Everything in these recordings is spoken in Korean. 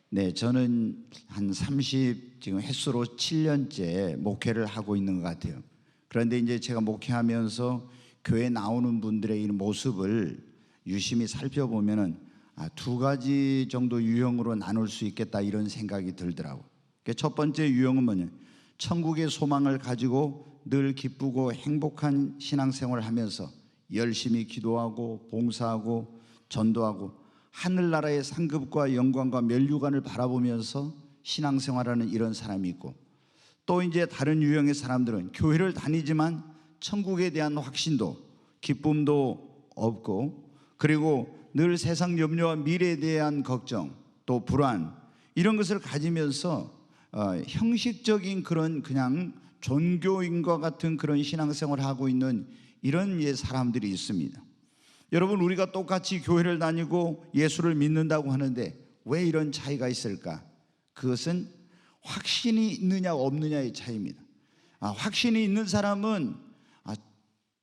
네, 저는 한 30 지금 횟수로 7년째 목회를 하고 있는 것 같아요. 그런데 이제 제가 목회하면서 교회 나오는 분들의 이 모습을 유심히 살펴보면은 두 가지 정도 유형으로 나눌 수 있겠다 이런 생각이 들더라고요. 첫 번째 유형은 뭐냐? 천국의 소망을 가지고 늘 기쁘고 행복한 신앙생활을 하면서 열심히 기도하고 봉사하고 전도하고 하늘나라의 상급과 영광과 면류관을 바라보면서 신앙생활하는 이런 사람이 있고, 또 이제 다른 유형의 사람들은 교회를 다니지만 천국에 대한 확신도 기쁨도 없고, 그리고 늘 세상 염려와 미래에 대한 걱정 또 불안 이런 것을 가지면서 형식적인 그런 그냥 종교인과 같은 그런 신앙생활을 하고 있는 이런 사람들이 있습니다. 여러분, 우리가 똑같이 교회를 다니고 예수를 믿는다고 하는데 왜 이런 차이가 있을까? 그것은 확신이 있느냐 없느냐의 차이입니다. 확신이 있는 사람은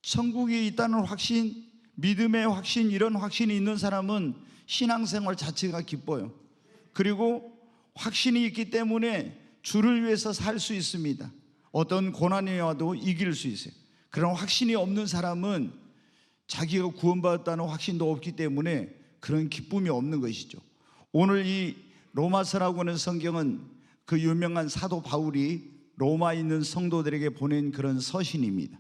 천국이 있다는 확신, 믿음의 확신, 이런 확신이 있는 사람은 신앙생활 자체가 기뻐요. 그리고 확신이 있기 때문에 주를 위해서 살 수 있습니다. 어떤 고난이 와도 이길 수 있어요. 그런 확신이 없는 사람은 자기가 구원받았다는 확신도 없기 때문에 그런 기쁨이 없는 것이죠. 오늘 이 로마서라고 하는 성경은 그 유명한 사도 바울이 로마에 있는 성도들에게 보낸 그런 서신입니다.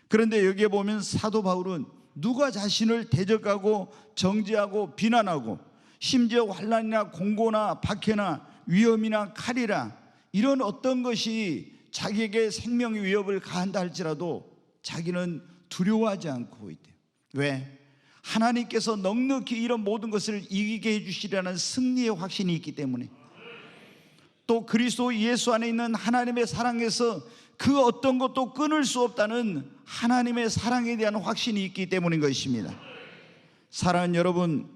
그런데 여기에 보면 사도 바울은 누가 자신을 대적하고 정죄하고 비난하고 심지어 환난이나 공고나 박해나 위험이나 칼이라 이런 어떤 것이 자기에게 생명의 위협을 가한다 할지라도 자기는 두려워하지 않고 있대요. 왜? 하나님께서 넉넉히 이런 모든 것을 이기게 해주시려는 승리의 확신이 있기 때문에, 또 그리스도 예수 안에 있는 하나님의 사랑에서 그 어떤 것도 끊을 수 없다는 하나님의 사랑에 대한 확신이 있기 때문인 것입니다. 사랑하는 여러분,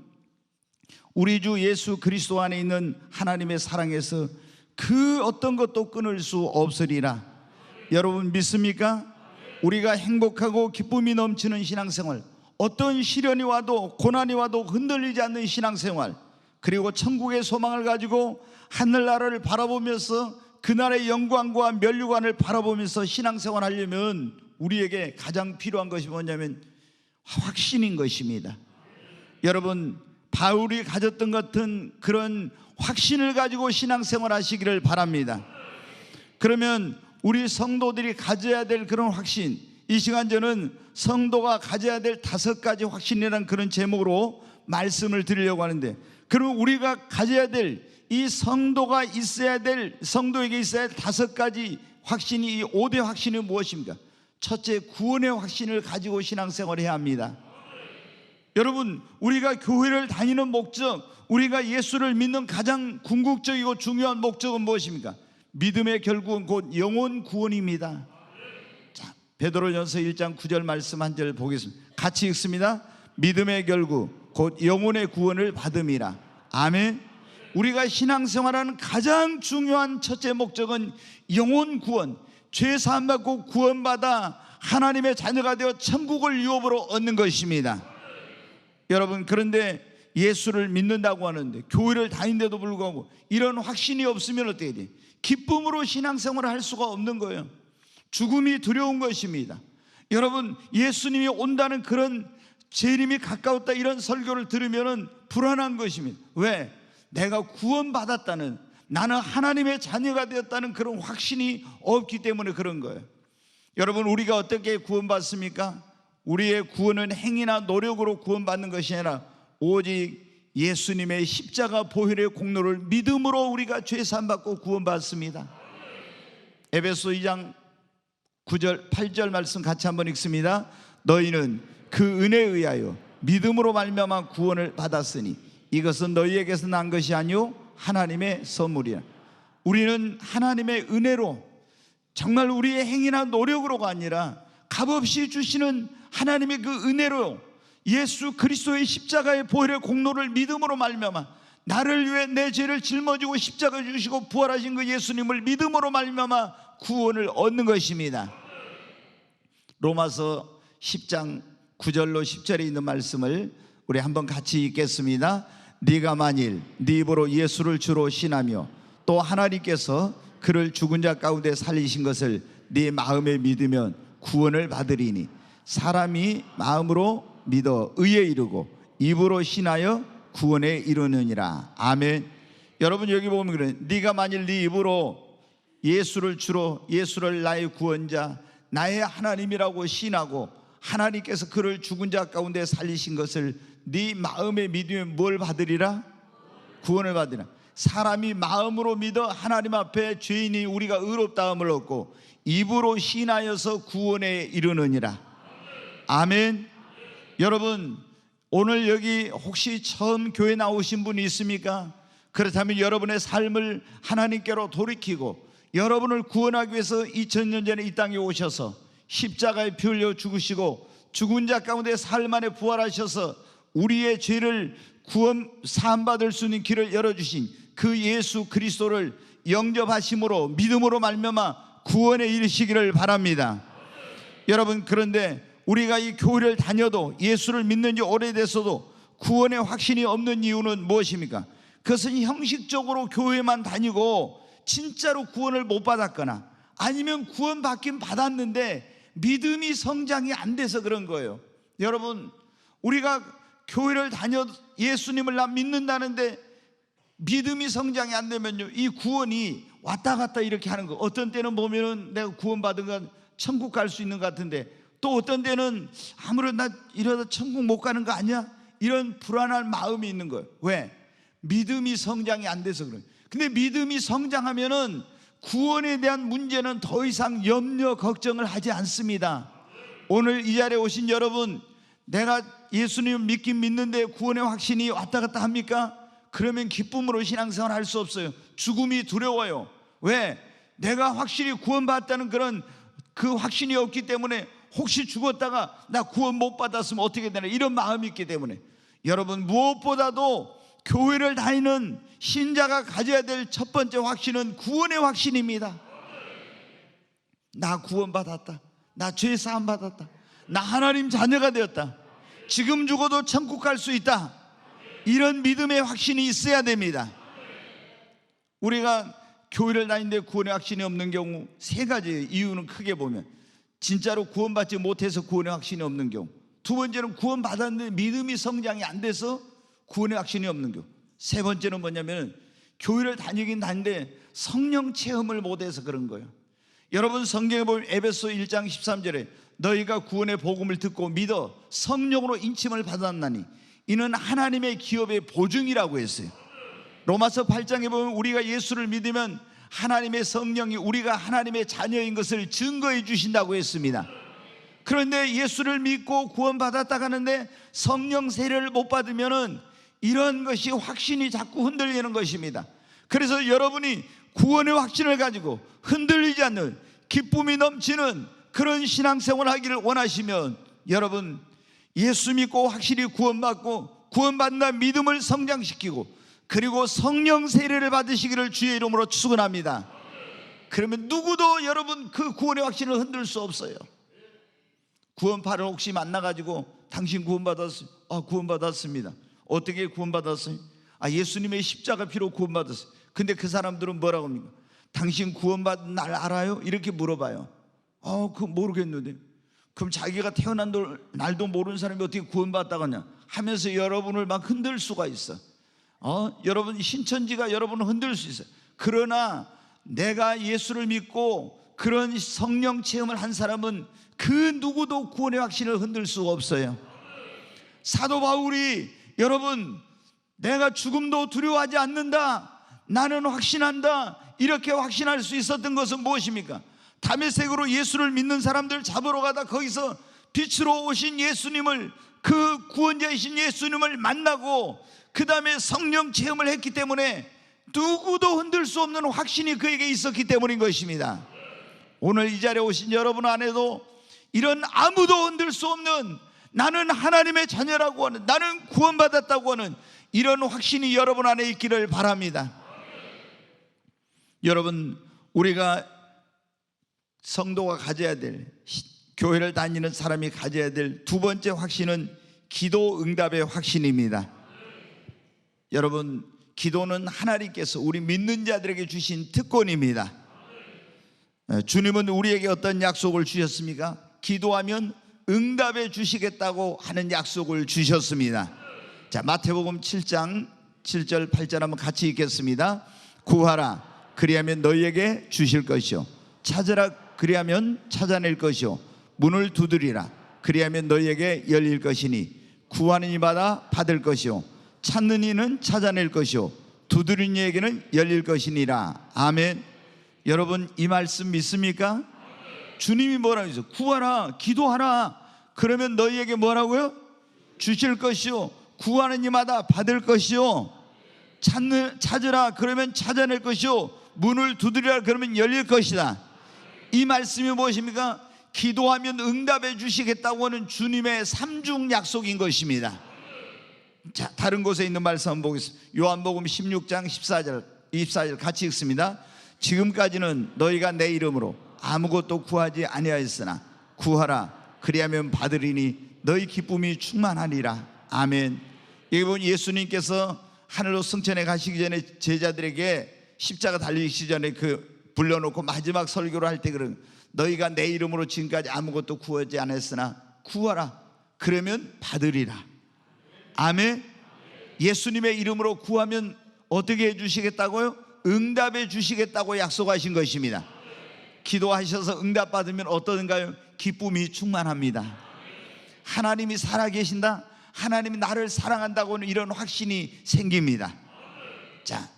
우리 주 예수 그리스도 안에 있는 하나님의 사랑에서 그 어떤 것도 끊을 수 없으리라. 여러분 믿습니까? 우리가 행복하고 기쁨이 넘치는 신앙생활, 어떤 시련이 와도 고난이 와도 흔들리지 않는 신앙생활, 그리고 천국의 소망을 가지고 하늘나라를 바라보면서 그날의 영광과 면류관을 바라보면서 신앙생활 하려면 우리에게 가장 필요한 것이 뭐냐면 확신인 것입니다. 여러분, 바울이 가졌던 같은 그런 확신을 가지고 신앙생활 하시기를 바랍니다. 그러면 우리 성도들이 가져야 될 그런 확신, 이 시간 저는 성도가 가져야 될 5가지 확신이라는 그런 제목으로 말씀을 드리려고 하는데, 그럼 우리가 가져야 될 이 성도가 있어야 될, 성도에게 있어야 할 5가지 확신이, 이 5대 확신이 무엇입니까? 첫째, 구원의 확신을 가지고 신앙생활을 해야 합니다. 여러분, 우리가 교회를 다니는 목적, 우리가 예수를 믿는 가장 궁극적이고 중요한 목적은 무엇입니까? 믿음의 결국은 곧 영혼 구원입니다. 자, 베드로전서 1장 9절 말씀 한 절 보겠습니다. 같이 읽습니다. 믿음의 결국 곧 영혼의 구원을 받음이라. 아멘. 우리가 신앙생활하는 가장 중요한 첫째 목적은 영혼 구원, 죄 사함 받고 구원받아 하나님의 자녀가 되어 천국을 유업으로 얻는 것입니다. 여러분, 그런데 예수를 믿는다고 하는데 교회를 다니는데도 불구하고 이런 확신이 없으면 어떻게 돼? 기쁨으로 신앙생활을 할 수가 없는 거예요. 죽음이 두려운 것입니다. 여러분, 예수님이 온다는 그런 재림이 가까웠다 이런 설교를 들으면 불안한 것입니다. 왜? 내가 구원받았다는, 나는 하나님의 자녀가 되었다는 그런 확신이 없기 때문에 그런 거예요. 여러분, 우리가 어떻게 구원받습니까? 우리의 구원은 행위나 노력으로 구원받는 것이 아니라 오직 예수님의 십자가 보혈의 공로를 믿음으로 우리가 죄 사함 받고 구원받습니다. 에베소 2장 9절 8절 말씀 같이 한번 읽습니다. 너희는 그 은혜에 의하여 믿음으로 말미암아 구원을 받았으니 이것은 너희에게서 난 것이 아니요 하나님의 선물이라. 우리는 하나님의 은혜로, 정말 우리의 행위나 노력으로가 아니라 값없이 주시는 하나님의 그 은혜로, 예수 그리스도의 십자가의 보혈의 공로를 믿음으로 말미암아 나를 위해 내 죄를 짊어지고 십자가 주시고 부활하신 그 예수님을 믿음으로 말미암아 구원을 얻는 것입니다. 로마서 10장 9절로 10절에 있는 말씀을 우리 한번 같이 읽겠습니다. 네가 만일 네 입으로 예수를 주로 신하며 또 하나님께서 그를 죽은 자 가운데 살리신 것을 네 마음에 믿으면 구원을 받으리니 사람이 마음으로 믿어 의에 이르고 입으로 신하여 구원에 이르느니라. 아멘. 여러분 여기 보면 그래. 네가 만일 네 입으로 예수를 주로, 예수를 나의 구원자, 나의 하나님이라고 신하고 하나님께서 그를 죽은 자 가운데 살리신 것을 네 마음에 믿으면 뭘 받으리라? 구원을 받으리라. 사람이 마음으로 믿어 하나님 앞에 죄인이 우리가 의롭다함을 얻고 입으로 신하여서 구원에 이르느니라. 아멘. 여러분 오늘 여기 혹시 처음 교회 나오신 분이 있습니까? 그렇다면 여러분의 삶을 하나님께로 돌이키고 여러분을 구원하기 위해서 2000년 전에 이 땅에 오셔서 십자가에 피 흘려 죽으시고 죽은 자 가운데 사흘 만에 부활하셔서 우리의 죄를 구원 사함받을 수 있는 길을 열어주신 그 예수 그리스도를 영접하심으로 믿음으로 말미암아 구원에 이르시기를 바랍니다. 여러분 그런데 우리가 이 교회를 다녀도 예수를 믿는 지 오래됐어도 구원의 확신이 없는 이유는 무엇입니까? 그것은 형식적으로 교회만 다니고 진짜로 구원을 못 받았거나 아니면 구원 받긴 받았는데 믿음이 성장이 안 돼서 그런 거예요. 여러분 우리가 교회를 다녀 예수님을 나 믿는다는데 믿음이 성장이 안 되면요 이 구원이 왔다 갔다 이렇게 하는 거. 어떤 때는 보면은 내가 구원 받은 건 천국 갈 수 있는 것 같은데 또 어떤 때는 아무래도 나 이러다 천국 못 가는 거 아니야? 이런 불안한 마음이 있는 거예요. 왜? 믿음이 성장이 안 돼서 그래요. 근데 믿음이 성장하면은 구원에 대한 문제는 더 이상 염려 걱정을 하지 않습니다. 오늘 이 자리에 오신 여러분, 내가 예수님을 믿긴 믿는데 구원의 확신이 왔다 갔다 합니까? 그러면 기쁨으로 신앙생활 할 수 없어요. 죽음이 두려워요. 왜? 내가 확실히 구원받았다는 그런 그 확신이 없기 때문에 혹시 죽었다가 나 구원 못 받았으면 어떻게 되나 이런 마음이 있기 때문에 여러분 무엇보다도 교회를 다니는 신자가 가져야 될 첫 번째 확신은 구원의 확신입니다. 나 구원받았다. 나 죄 사함 받았다. 나 하나님 자녀가 되었다. 지금 죽어도 천국 갈 수 있다. 이런 믿음의 확신이 있어야 됩니다. 우리가 교회를 다니는데 구원의 확신이 없는 경우 세 가지 이유는 크게 보면 진짜로 구원받지 못해서 구원의 확신이 없는 경우, 두 번째는 구원받았는데 믿음이 성장이 안 돼서 구원의 확신이 없는 경우, 세 번째는 뭐냐면 교회를 다니긴 다니는데 성령 체험을 못해서 그런 거예요. 여러분 성경에 보면 에베소 1장 13절에 너희가 구원의 복음을 듣고 믿어 성령으로 인침을 받았나니 이는 하나님의 기업의 보증이라고 했어요. 로마서 8장에 보면 우리가 예수를 믿으면 하나님의 성령이 우리가 하나님의 자녀인 것을 증거해 주신다고 했습니다. 그런데 예수를 믿고 구원받았다 하는데 성령 세례를 못 받으면은 이런 것이 확신이 자꾸 흔들리는 것입니다. 그래서 여러분이 구원의 확신을 가지고 흔들리지 않는 기쁨이 넘치는 그런 신앙생활을 하기를 원하시면 여러분 예수 믿고 확실히 구원받고 구원받는 믿음을 성장시키고 그리고 성령 세례를 받으시기를 주의 이름으로 축원합니다. 그러면 누구도 여러분 그 구원의 확신을 흔들 수 없어요. 구원파를 혹시 만나가지고 당신 구원받았어요? 구원받았습니다. 어떻게 구원받았어요? 예수님의 십자가 피로 구원받았어요. 근데 그 사람들은 뭐라고 합니까? 당신 구원받은 날 알아요? 이렇게 물어봐요. 그거 모르겠는데. 그럼 자기가 태어난 날도 모르는 사람이 어떻게 구원받았다고 하냐 하면서 여러분을 막 흔들 수가 있어. 여러분 신천지가 여러분을 흔들 수 있어요. 그러나 내가 예수를 믿고 그런 성령 체험을 한 사람은 그 누구도 구원의 확신을 흔들 수가 없어요. 사도 바울이 여러분 내가 죽음도 두려워하지 않는다, 나는 확신한다, 이렇게 확신할 수 있었던 것은 무엇입니까? 다메섹으로 예수를 믿는 사람들 잡으러 가다 거기서 빛으로 오신 예수님을, 그 구원자이신 예수님을 만나고 그 다음에 성령 체험을 했기 때문에 누구도 흔들 수 없는 확신이 그에게 있었기 때문인 것입니다. 오늘 이 자리에 오신 여러분 안에도 이런 아무도 흔들 수 없는 나는 하나님의 자녀라고 하는, 나는 구원받았다고 하는 이런 확신이 여러분 안에 있기를 바랍니다. 여러분 우리가 성도가 가져야 될, 교회를 다니는 사람이 가져야 될 두 번째 확신은 기도 응답의 확신입니다. 여러분, 기도는 하나님께서 우리 믿는 자들에게 주신 특권입니다. 주님은 우리에게 어떤 약속을 주셨습니까? 기도하면 응답해 주시겠다고 하는 약속을 주셨습니다. 자, 마태복음 7장 7절 8절 한번 같이 읽겠습니다. 구하라 그리하면 너희에게 주실 것이요, 찾으라 그리하면 찾아낼 것이요, 문을 두드리라 그리하면 너희에게 열릴 것이니 구하는 이마다 받을 것이요, 찾는 이는 찾아낼 것이요, 두드리는 이에게는 열릴 것이니라. 아멘. 여러분, 이 말씀 믿습니까? 주님이 뭐라고 했어요? 구하라, 기도하라 그러면 너희에게 뭐라고요? 주실 것이요, 구하는 이마다 받을 것이요, 찾으라 그러면 찾아낼 것이요, 문을 두드리라 그러면 열릴 것이다. 이 말씀이 무엇입니까? 기도하면 응답해 주시겠다고 하는 주님의 삼중 약속인 것입니다. 자, 다른 곳에 있는 말씀 한번 보겠습니다. 요한복음 16장 14절 24절 같이 읽습니다. 지금까지는 너희가 내 이름으로 아무것도 구하지 아니하였으나 구하라 그리하면 받으리니 너희 기쁨이 충만하리라. 아멘. 여기 보면 예수님께서 하늘로 승천해 가시기 전에 제자들에게 십자가 달리시기 전에 불러놓고 마지막 설교를 할 때 그런, 너희가 내 이름으로 지금까지 아무것도 구하지 않았으나 구하라 그러면 받으리라. 아멘. 예수님의 이름으로 구하면 어떻게 해주시겠다고요? 응답해 주시겠다고 약속하신 것입니다. 기도하셔서 응답받으면 어떠든가요? 기쁨이 충만합니다. 하나님이 살아계신다, 하나님이 나를 사랑한다고는 이런 확신이 생깁니다. 자,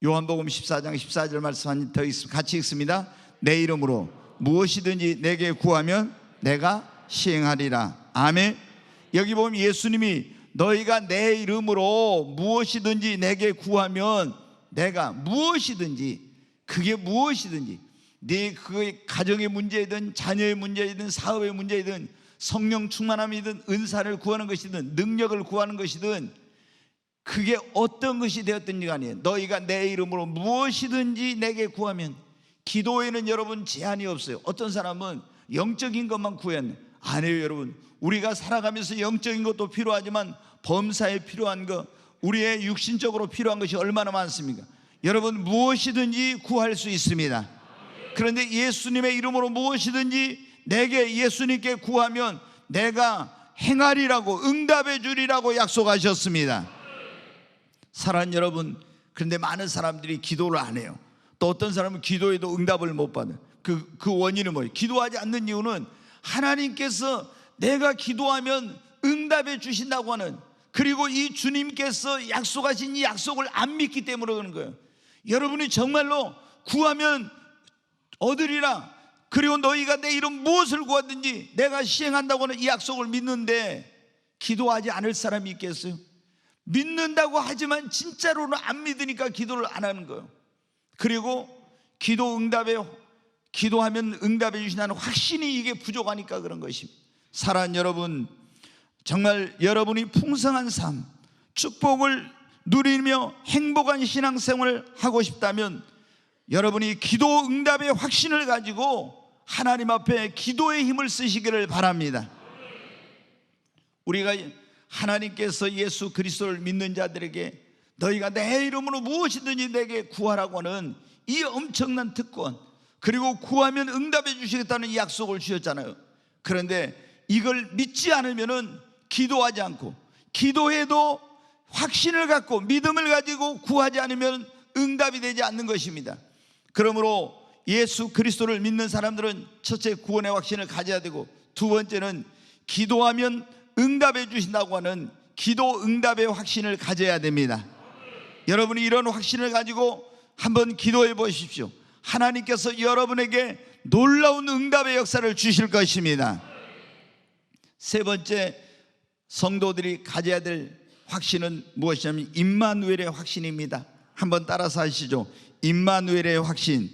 요한복음 14장 14절 말씀 한 더 같이 읽습니다. 내 이름으로 무엇이든지 내게 구하면 내가 시행하리라. 아멘. 여기 보면 예수님이 너희가 내 이름으로 무엇이든지 내게 구하면 내가 무엇이든지, 그게 무엇이든지, 네 그의 가정의 문제이든 자녀의 문제이든 사업의 문제이든 성령 충만함이든 은사를 구하는 것이든 능력을 구하는 것이든 그게 어떤 것이 되었든지 간에 너희가 내 이름으로 무엇이든지 내게 구하면, 기도에는 여러분 제한이 없어요. 어떤 사람은 영적인 것만 구했네. 아니에요. 여러분, 우리가 살아가면서 영적인 것도 필요하지만 범사에 필요한 것, 우리의 육신적으로 필요한 것이 얼마나 많습니까? 여러분, 무엇이든지 구할 수 있습니다. 그런데 예수님의 이름으로 무엇이든지 내게 예수님께 구하면 내가 행하리라고, 응답해 주리라고 약속하셨습니다. 사랑하는 여러분, 그런데 많은 사람들이 기도를 안 해요. 또 어떤 사람은 기도해도 응답을 못 받아요. 그 원인은 뭐예요? 기도하지 않는 이유는 하나님께서 내가 기도하면 응답해 주신다고 하는, 그리고 이 주님께서 약속하신 이 약속을 안 믿기 때문에 그러는 거예요. 여러분이 정말로 구하면 얻으리라, 그리고 너희가 내 이름 무엇을 구하든지 내가 시행한다고 하는 이 약속을 믿는데 기도하지 않을 사람이 있겠어요? 믿는다고 하지만 진짜로는 안 믿으니까 기도를 안 하는 거예요. 그리고 기도하면 응답해 주신다는 확신이 이게 부족하니까 그런 것입니다. 사랑하는 여러분, 정말 여러분이 풍성한 삶, 축복을 누리며 행복한 신앙생활을 하고 싶다면 여러분이 기도 응답의 확신을 가지고 하나님 앞에 기도의 힘을 쓰시기를 바랍니다. 우리가 하나님께서 예수 그리스도를 믿는 자들에게 너희가 내 이름으로 무엇이든지 내게 구하라고 하는 이 엄청난 특권, 그리고 구하면 응답해 주시겠다는 이 약속을 주셨잖아요. 그런데 이걸 믿지 않으면은 기도하지 않고, 기도해도 확신을 갖고 믿음을 가지고 구하지 않으면 응답이 되지 않는 것입니다. 그러므로 예수 그리스도를 믿는 사람들은 첫째 구원의 확신을 가져야 되고, 두 번째는 기도하면 응답해 주신다고 하는 기도 응답의 확신을 가져야 됩니다. 여러분이 이런 확신을 가지고 한번 기도해 보십시오. 하나님께서 여러분에게 놀라운 응답의 역사를 주실 것입니다. 세 번째, 성도들이 가져야 될 확신은 무엇이냐면 임마누엘의 확신입니다. 한번 따라서 하시죠. 임마누엘의 확신.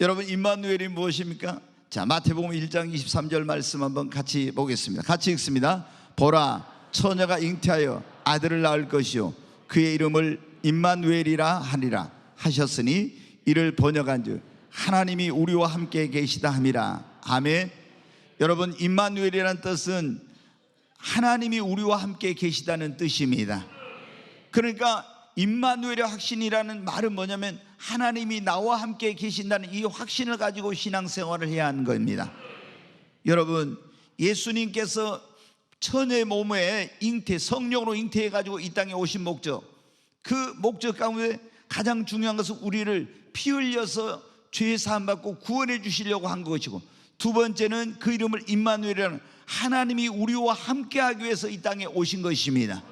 여러분, 임마누엘이 무엇입니까? 자, 마태복음 1장 23절 말씀 한번 같이 보겠습니다. 같이 읽습니다. 보라, 처녀가 잉태하여 아들을 낳을 것이요 그의 이름을 임마누엘이라 하리라 하셨으니 이를 번역한즉 하나님이 우리와 함께 계시다 함이라. 아멘. 여러분, 임마누엘이라는 뜻은 하나님이 우리와 함께 계시다는 뜻입니다. 그러니까 임마누엘의 확신이라는 말은 뭐냐면 하나님이 나와 함께 계신다는 이 확신을 가지고 신앙생활을 해야 하는 겁니다. 여러분, 예수님께서 천의 몸에 성령으로 잉태해 가지고 이 땅에 오신 목적, 그 목적 가운데 가장 중요한 것은 우리를 피 흘려서 죄 사함 받고 구원해 주시려고 한 것이고, 두 번째는 그 이름을 임마누엘이라는 하나님이 우리와 함께하기 위해서 이 땅에 오신 것입니다.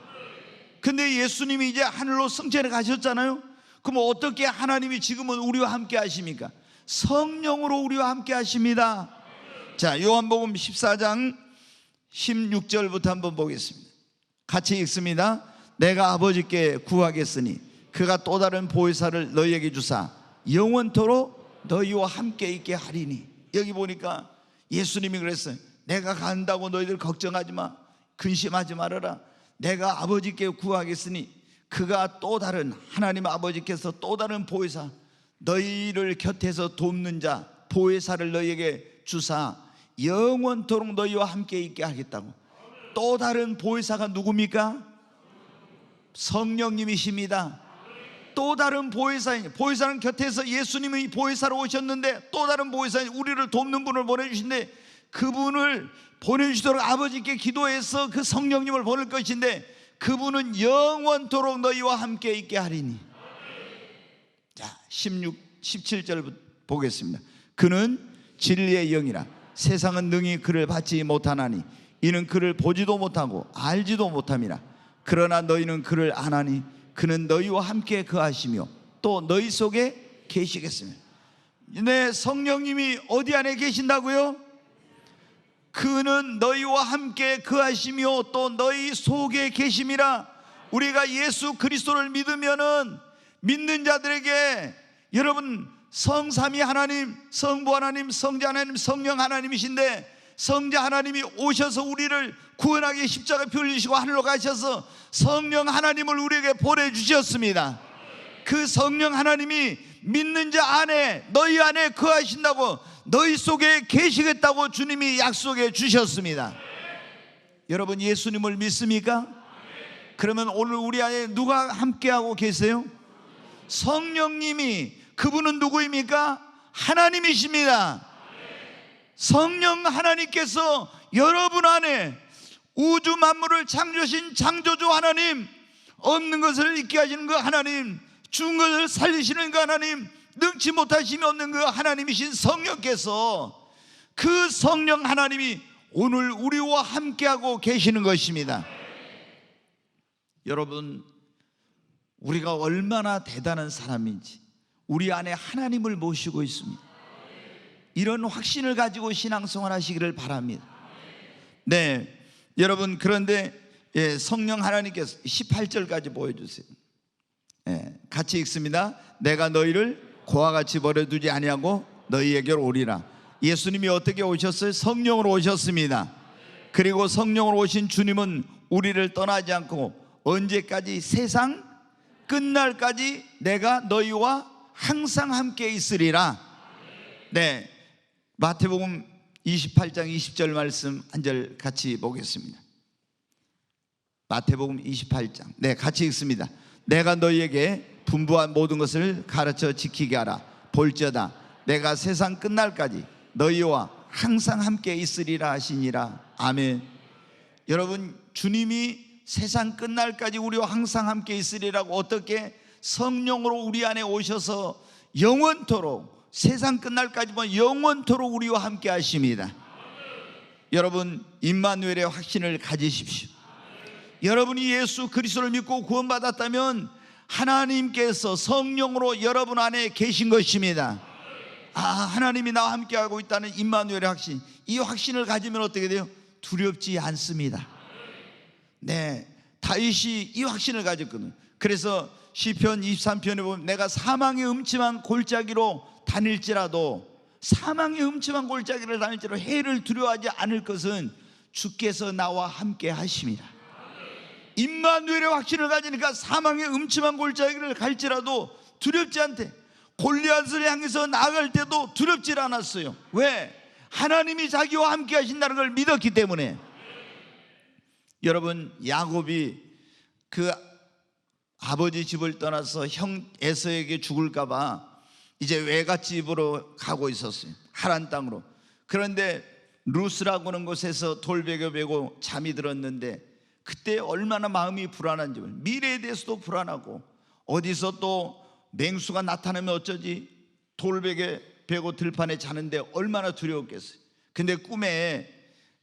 근데 예수님이 이제 하늘로 승천해 가셨잖아요. 그럼 어떻게 하나님이 지금은 우리와 함께 하십니까? 성령으로 우리와 함께 하십니다. 자, 요한복음 14장 16절부터 한번 보겠습니다. 같이 읽습니다. 내가 아버지께 구하겠으니 그가 또 다른 보혜사를 너희에게 주사 영원토록 너희와 함께 있게 하리니. 여기 보니까 예수님이 그랬어요. 내가 간다고 너희들 걱정하지 마, 근심하지 말아라. 내가 아버지께 구하겠으니 그가 또 다른, 하나님 아버지께서 또 다른 보혜사, 너희를 곁에서 돕는 자 보혜사를 너희에게 주사 영원토록 너희와 함께 있게 하겠다고. 또 다른 보혜사가 누굽니까? 성령님이십니다. 또 다른 보혜사인, 보혜사는 곁에서 예수님이 보혜사로 오셨는데 또 다른 보혜사인 우리를 돕는 분을 보내주신데, 그분을 보내주시도록 아버지께 기도해서 그 성령님을 보낼 것인데, 그분은 영원토록 너희와 함께 있게 하리니. 자, 17절 보겠습니다. 그는 진리의 영이라 세상은 능히 그를 받지 못하나니 이는 그를 보지도 못하고 알지도 못함이라. 그러나 너희는 그를 아나니 그는 너희와 함께 거하시며 또 너희 속에 계시겠습니다. 네, 성령님이 어디 안에 계신다고요? 그는 너희와 함께 거하시며 또 너희 속에 계심이라. 우리가 예수 그리스도를 믿으면은 믿는 자들에게, 여러분, 성삼위 하나님, 성부 하나님, 성자 하나님, 성령 하나님이신데, 성자 하나님이 오셔서 우리를 구원하기 십자가 피 흘리시고 하늘로 가셔서 성령 하나님을 우리에게 보내주셨습니다. 그 성령 하나님이 믿는 자 안에, 너희 안에 거하신다고, 너희 속에 계시겠다고 주님이 약속해 주셨습니다. 여러분, 예수님을 믿습니까? 그러면 오늘 우리 안에 누가 함께하고 계세요? 성령님이. 그분은 누구입니까? 하나님이십니다. 성령 하나님께서 여러분 안에, 우주 만물을 창조하신 창조주 하나님, 없는 것을 있게 하시는 그 하나님, 죽은 것을 살리시는 그 하나님, 능치 못하심이 없는 그 하나님이신 성령께서, 그 성령 하나님이 오늘 우리와 함께하고 계시는 것입니다. 여러분, 우리가 얼마나 대단한 사람인지 우리 안에 하나님을 모시고 있습니다. 이런 확신을 가지고 신앙생활 하시기를 바랍니다. 네, 여러분, 그런데 성령 하나님께서 18절까지 보여주세요. 같이 읽습니다. 내가 너희를 고와 같이 버려두지 아니하고 너희에게로 오리라. 예수님이 어떻게 오셨어요? 성령으로 오셨습니다. 그리고 성령으로 오신 주님은 우리를 떠나지 않고 언제까지? 세상 끝날까지 내가 너희와 항상 함께 있으리라. 네, 마태복음 28장 20절 말씀 한 절 같이 보겠습니다. 마태복음 28장, 네, 같이 읽습니다. 내가 너희에게 분부한 모든 것을 가르쳐 지키게 하라. 볼지어다 내가 세상 끝날까지 너희와 항상 함께 있으리라 하시니라. 아멘. 여러분, 주님이 세상 끝날까지 우리와 항상 함께 있으리라고 어떻게? 성령으로 우리 안에 오셔서 영원토록, 세상 끝날까지만 영원토록 우리와 함께 하십니다. 여러분, 임마누엘의 확신을 가지십시오. 여러분이 예수 그리스도를 믿고 구원받았다면 하나님께서 성령으로 여러분 안에 계신 것입니다. 하나님이 나와 함께하고 있다는 임마누엘의 확신, 이 확신을 가지면 어떻게 돼요? 두렵지 않습니다. 네, 다윗이 이 확신을 가졌거든요. 그래서 시편 23편에 보면 내가 사망의 음침한 골짜기로 다닐지라도, 사망의 음침한 골짜기를 다닐지라도 해를 두려워하지 않을 것은 주께서 나와 함께 하심이라. 임마누엘의 확신을 가지니까 사망의 음침한 골짜기를 갈지라도 두렵지 않대. 골리앗을 향해서 나아갈 때도 두렵지 않았어요. 왜? 하나님이 자기와 함께 하신다는 걸 믿었기 때문에. 여러분, 야곱이 그 아버지 집을 떠나서 형 에서에게 죽을까봐 이제 외갓집으로 가고 있었어요. 하란 땅으로. 그런데 루스라고 하는 곳에서 돌베개 베고 잠이 들었는데 그때 얼마나 마음이 불안한지, 미래에 대해서도 불안하고, 어디서 또 맹수가 나타나면 어쩌지, 돌베개 베고 들판에 자는데 얼마나 두려웠겠어요. 근데 꿈에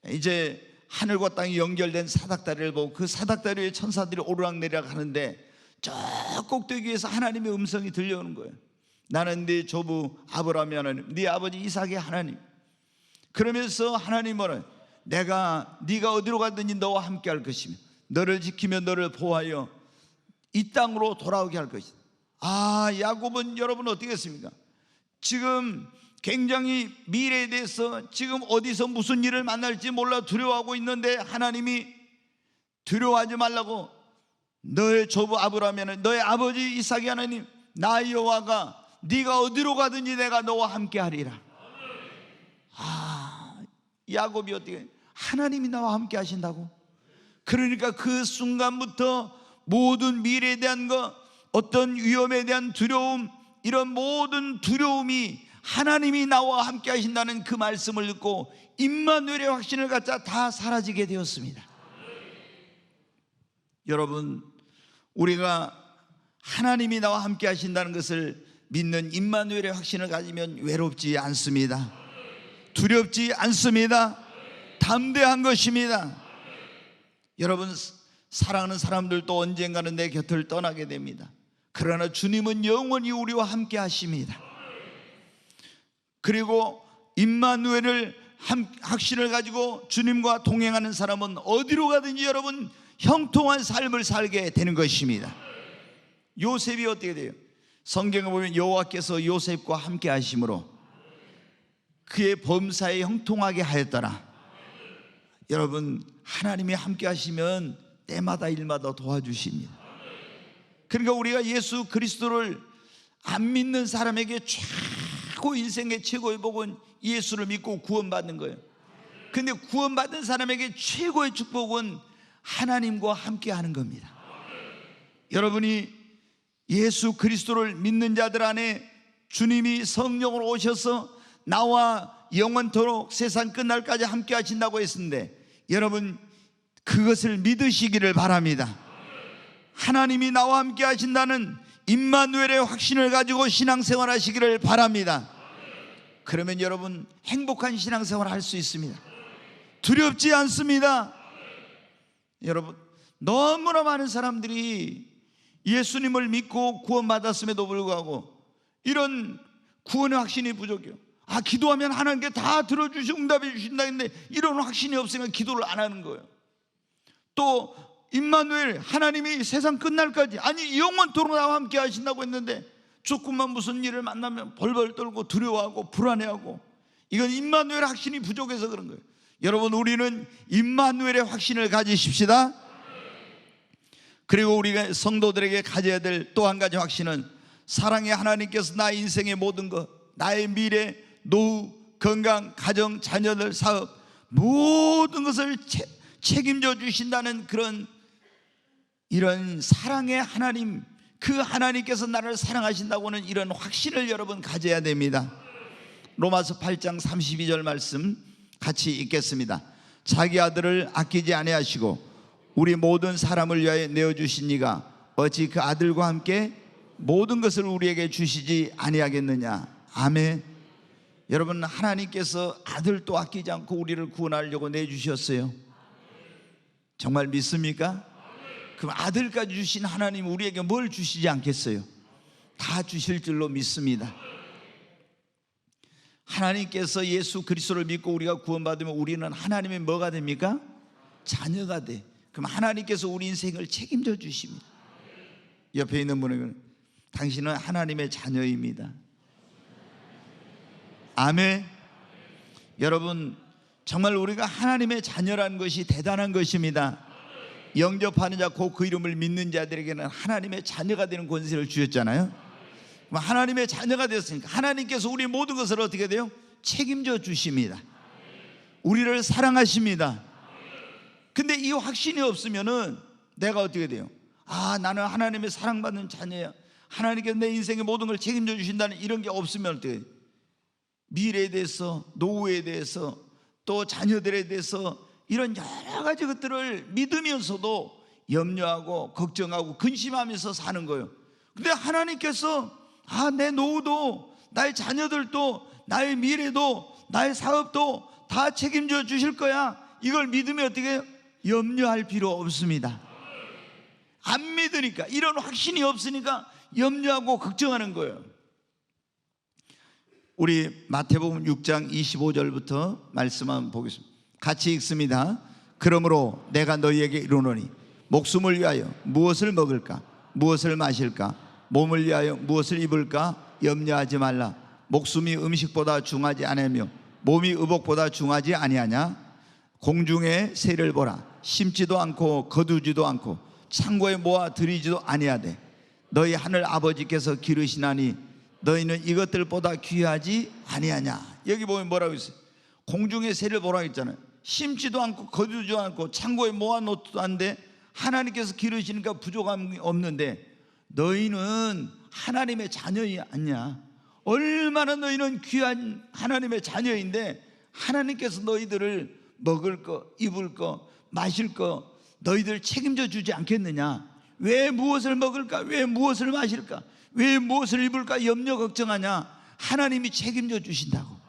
이제 하늘과 땅이 연결된 사닥다리를 보고 그 사닥다리 위에 천사들이 오르락내리락 하는데 저 꼭대기에서 하나님의 음성이 들려오는 거예요. 나는 네 조부 아브라함의 하나님, 네 아버지 이삭의 하나님. 그러면서 하나님은 네가 어디로 가든지 너와 함께 할 것이며 너를 지키며 너를 보호하여 이 땅으로 돌아오게 할 것이다. 야곱은 여러분 어떻게 했습니까? 지금 굉장히 미래에 대해서 지금 어디서 무슨 일을 만날지 몰라 두려워하고 있는데 하나님이 두려워하지 말라고, 너의 조부 아브라함에는 너의 아버지 이삭의 하나님 나 여호와가 네가 어디로 가든지 내가 너와 함께 하리라. 야곱이 어떻게, 하나님이 나와 함께 하신다고? 그러니까 그 순간부터 모든 미래에 대한 것, 어떤 위험에 대한 두려움, 이런 모든 두려움이 하나님이 나와 함께 하신다는 그 말씀을 듣고 임마누엘의 확신을 갖자 다 사라지게 되었습니다. 여러분, 우리가 하나님이 나와 함께 하신다는 것을 믿는 임마누엘의 확신을 가지면 외롭지 않습니다. 두렵지 않습니다. 담대한 것입니다. 여러분, 사랑하는 사람들도 언젠가는 내 곁을 떠나게 됩니다. 그러나 주님은 영원히 우리와 함께 하십니다. 그리고 임마누엘을 확신을 가지고 주님과 동행하는 사람은 어디로 가든지 여러분 형통한 삶을 살게 되는 것입니다. 요셉이 어떻게 돼요? 성경에 보면 여호와께서 요셉과 함께 하심으로 그의 범사에 형통하게 하였더라. 여러분, 하나님이 함께 하시면 때마다 일마다 도와주십니다. 그러니까 우리가 예수 그리스도를 안 믿는 사람에게 인생의 최고의 복은 예수를 믿고 구원받는 거예요. 근데 구원받은 사람에게 최고의 축복은 하나님과 함께 하는 겁니다. 여러분이 예수 그리스도를 믿는 자들 안에 주님이 성령으로 오셔서 나와 영원토록 세상 끝날까지 함께 하신다고 했는데, 여러분 그것을 믿으시기를 바랍니다. 하나님이 나와 함께 하신다는 임마누엘의 확신을 가지고 신앙생활 하시기를 바랍니다. 그러면 여러분 행복한 신앙생활 할 수 있습니다. 두렵지 않습니다. 여러분, 너무나 많은 사람들이 예수님을 믿고 구원받았음에도 불구하고 이런 구원의 확신이 부족해요. 기도하면 하나님께 다 들어주시고 응답해 주신다 했는데 이런 확신이 없으면 기도를 안 하는 거예요. 또 임마누엘, 하나님이 세상 끝날까지, 아니 영원토록 나와 함께 하신다고 했는데 조금만 무슨 일을 만나면 벌벌 떨고 두려워하고 불안해하고, 이건 임마누엘 확신이 부족해서 그런 거예요. 여러분, 우리는 임마누엘의 확신을 가지십시다. 그리고 우리가 성도들에게 가져야 될 또 한 가지 확신은 사랑의 하나님께서 나의 인생의 모든 것, 나의 미래, 노후, 건강, 가정, 자녀들, 사업, 모든 것을 책임져 주신다는 이런 사랑의 하나님, 그 하나님께서 나를 사랑하신다고 하는 이런 확신을 여러분 가져야 됩니다. 로마서 8장 32절 말씀 같이 읽겠습니다. 자기 아들을 아끼지 아니하시고 우리 모든 사람을 위하여 내어주신 이가 어찌 그 아들과 함께 모든 것을 우리에게 주시지 아니하겠느냐. 아멘. 여러분, 하나님께서 아들도 아끼지 않고 우리를 구원하려고 내주셨어요. 정말 믿습니까? 그럼 아들까지 주신 하나님 우리에게 뭘 주시지 않겠어요? 다 주실 줄로 믿습니다. 하나님께서 예수 그리스도를 믿고 우리가 구원받으면 우리는 하나님의 뭐가 됩니까? 자녀가 돼. 그럼 하나님께서 우리 인생을 책임져 주십니다. 옆에 있는 분에게는 당신은 하나님의 자녀입니다. 아멘. 여러분, 정말 우리가 하나님의 자녀라는 것이 대단한 것입니다. 영접하는 자 곧 그 이름을 믿는 자들에게는 하나님의 자녀가 되는 권세를 주셨잖아요. 그럼 하나님의 자녀가 되었으니까 하나님께서 우리 모든 것을 어떻게 돼요? 책임져 주십니다. 우리를 사랑하십니다. 근데 이 확신이 없으면은 내가 어떻게 돼요? 나는 하나님의 사랑받는 자녀야, 하나님께서 내 인생의 모든 걸 책임져 주신다는 이런 게 없으면 어떻게, 미래에 대해서, 노후에 대해서, 또 자녀들에 대해서 이런 여러 가지 것들을 믿으면서도 염려하고 걱정하고 근심하면서 사는 거예요. 근데 하나님께서 내 노후도, 나의 자녀들도, 나의 미래도, 나의 사업도 다 책임져 주실 거야, 이걸 믿으면 어떻게 해요? 염려할 필요 없습니다. 안 믿으니까, 이런 확신이 없으니까 염려하고 걱정하는 거예요. 우리 마태복음 6장 25절부터 말씀 한번 보겠습니다. 같이 읽습니다. 그러므로 내가 너희에게 이르노니 목숨을 위하여 무엇을 먹을까, 무엇을 마실까, 몸을 위하여 무엇을 입을까 염려하지 말라. 목숨이 음식보다 중하지 아니하며 몸이 의복보다 중하지 아니하냐. 공중의 새를 보라. 심지도 않고 거두지도 않고 창고에 모아 들이지도 아니하되 너희 하늘 아버지께서 기르시나니 너희는 이것들보다 귀하지 아니하냐. 여기 보면 뭐라고 있어요? 공중의 새를 보라 했잖아요. 심지도 않고 거두지도 않고 창고에 모아 놓지도 않는데 하나님께서 기르시니까 부족함이 없는데 너희는 하나님의 자녀이 아니냐. 얼마나 너희는 귀한 하나님의 자녀인데 하나님께서 너희들을 먹을 거, 입을 거, 마실 거 너희들 책임져 주지 않겠느냐. 왜 무엇을 먹을까, 왜 무엇을 마실까, 왜 무엇을 입을까 염려 걱정하냐. 하나님이 책임져 주신다고.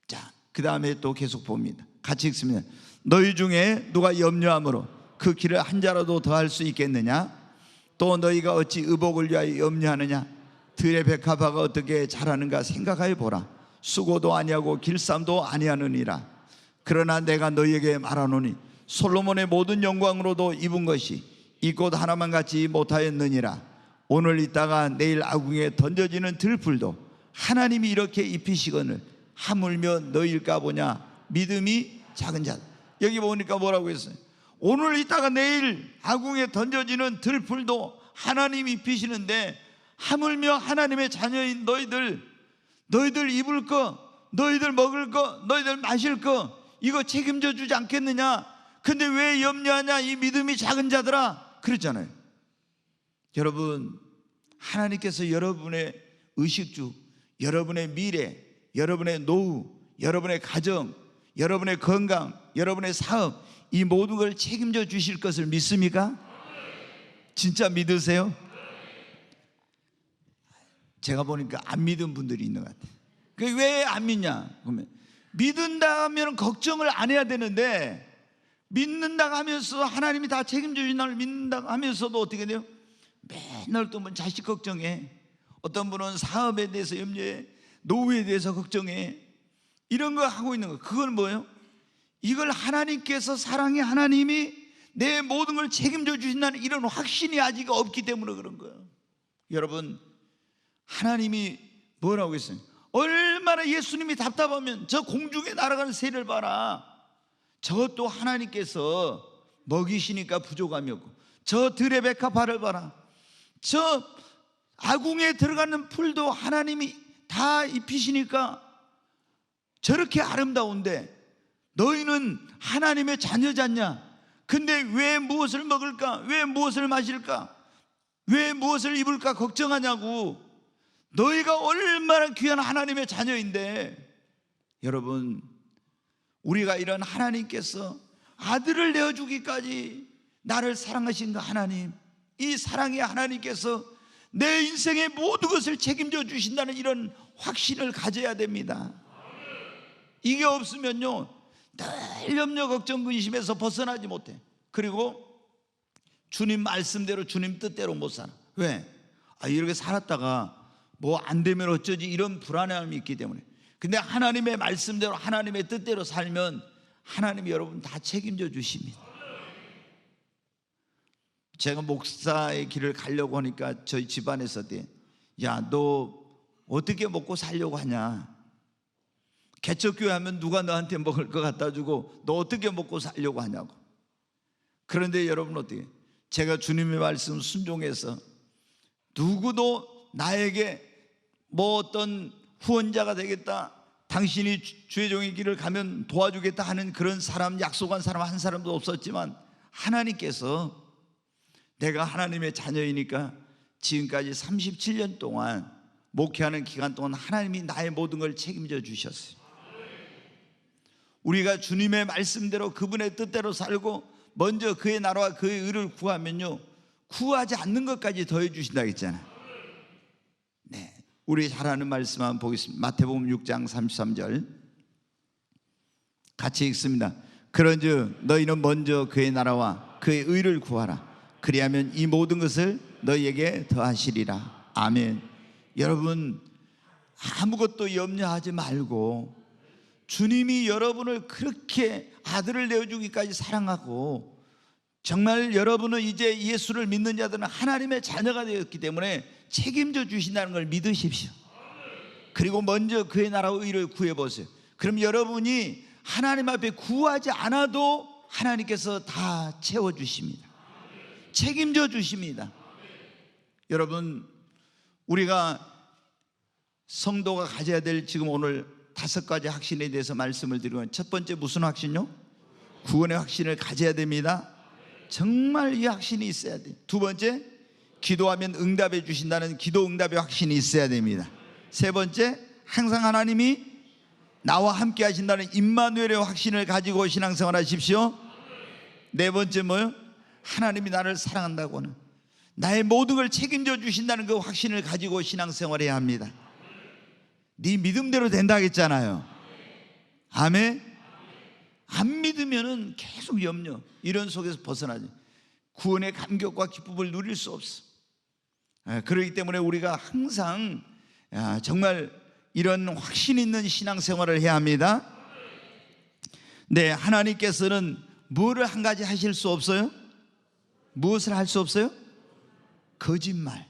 자, 그 다음에 또 계속 봅니다. 같이 읽습니다. 너희 중에 누가 염려함으로 그 길을 한 자라도 더할 수 있겠느냐. 또 너희가 어찌 의복을 위하여 염려하느냐. 들의 백합화가 어떻게 자라는가 생각하여 보라. 수고도 아니하고 길쌈도 아니하느니라. 그러나 내가 너희에게 말하노니 솔로몬의 모든 영광으로도 입은 것이 이 꽃 하나만 갖지 못하였느니라. 오늘 있다가 내일 아궁에 던져지는 들풀도 하나님이 이렇게 입히시거늘 하물며 너희일까 보냐. 믿음이 작은 자. 여기 보니까 뭐라고 했어요? 오늘 있다가 내일 아궁에 던져지는 들풀도 하나님이 입히시는데 하물며 하나님의 자녀인 너희들 입을 거, 너희들 먹을 거, 너희들 마실 거 이거 책임져 주지 않겠느냐. 근데 왜 염려하냐, 이 믿음이 작은 자들아, 그랬잖아요. 여러분, 하나님께서 여러분의 의식주, 여러분의 미래, 여러분의 노후, 여러분의 가정, 여러분의 건강, 여러분의 사업, 이 모든 걸 책임져 주실 것을 믿습니까? 진짜 믿으세요? 제가 보니까 안 믿은 분들이 있는 것 같아요. 왜 안 믿냐? 그러면 믿는다 하면 걱정을 안 해야 되는데, 믿는다 하면서 하나님이 다 책임져 주신다는 믿는다 하면서도 어떻게 돼요? 맨날 또 뭐 자식 걱정해, 어떤 분은 사업에 대해서 염려해, 노후에 대해서 걱정해, 이런 거 하고 있는 거. 그건 뭐예요? 이걸 하나님께서, 사랑의 하나님이 내 모든 걸 책임져 주신다는 이런 확신이 아직 없기 때문에 그런 거예요. 여러분, 하나님이 뭐라고 했어요? 얼마나 예수님이 답답하면 저 공중에 날아가는 새를 봐라. 저것도 하나님께서 먹이시니까 부족함이 없고, 저 들의 백합화를 봐라. 저 아궁에 들어가는 풀도 하나님이 다 입히시니까 저렇게 아름다운데 너희는 하나님의 자녀잖냐. 근데 왜 무엇을 먹을까, 왜 무엇을 마실까, 왜 무엇을 입을까 걱정하냐고. 너희가 얼마나 귀한 하나님의 자녀인데. 여러분, 우리가 이런 하나님께서 아들을 내어주기까지 나를 사랑하신 그 하나님, 이 사랑의 하나님께서 내 인생의 모든 것을 책임져 주신다는 이런 확신을 가져야 됩니다. 이게 없으면요, 늘 염려 걱정 근심에서 벗어나지 못해. 그리고 주님 말씀대로, 주님 뜻대로 못 살아. 왜? 이렇게 살았다가 뭐 안 되면 어쩌지, 이런 불안함이 있기 때문에. 근데 하나님의 말씀대로, 하나님의 뜻대로 살면 하나님이 여러분 다 책임져 주십니다. 제가 목사의 길을 가려고 하니까 저희 집안에서 야, 너 어떻게 먹고 살려고 하냐. 개척교회 하면 누가 너한테 먹을 거 갖다 주고 너 어떻게 먹고 살려고 하냐고. 그런데 여러분, 어떻게, 제가 주님의 말씀 순종해서 누구도 나에게 뭐 어떤 후원자가 되겠다, 당신이 주의 종의 길을 가면 도와주겠다 하는 그런 사람, 약속한 사람 한 사람도 없었지만 하나님께서 내가 하나님의 자녀이니까 지금까지 37년 동안 목회하는 기간 동안 하나님이 나의 모든 걸 책임져 주셨어요. 우리가 주님의 말씀대로 그분의 뜻대로 살고 먼저 그의 나라와 그의 의를 구하면요, 구하지 않는 것까지 더해 주신다 했잖아요. 네, 우리 잘 아는 말씀 한번 보겠습니다. 마태복음 6장 33절 같이 읽습니다. 그런즉 너희는 먼저 그의 나라와 그의 의를 구하라. 그리하면 이 모든 것을 너희에게 더하시리라. 아멘. 여러분, 아무것도 염려하지 말고 주님이 여러분을 그렇게 아들을 내어주기까지 사랑하고, 정말 여러분은 이제 예수를 믿는 자들은 하나님의 자녀가 되었기 때문에 책임져 주신다는 걸 믿으십시오. 그리고 먼저 그의 나라와 의를 구해보세요. 그럼 여러분이 하나님 앞에 구하지 않아도 하나님께서 다 채워주십니다. 책임져 주십니다. 여러분, 우리가 성도가 가져야 될 지금 오늘 5가지 확신에 대해서 말씀을 드리고, 첫 번째 무슨 확신요? 구원의 확신을 가져야 됩니다. 정말 이 확신이 있어야 돼요. 두 번째, 기도하면 응답해 주신다는 기도 응답의 확신이 있어야 됩니다. 세 번째, 항상 하나님이 나와 함께 하신다는 임마누엘의 확신을 가지고 신앙생활 하십시오. 네 번째 뭐요? 하나님이 나를 사랑한다고 하는, 나의 모든 걸 책임져 주신다는 그 확신을 가지고 신앙생활해야 합니다. 네 믿음대로 된다 했잖아요. 아멘. 안 믿으면은 계속 염려, 이런 속에서 벗어나지, 구원의 감격과 기쁨을 누릴 수 없어. 그렇기 때문에 우리가 항상 정말 이런 확신 있는 신앙생활을 해야 합니다. 네, 하나님께서는 뭐를 한 가지 하실 수 없어요? 무엇을 할 수 없어요? 거짓말.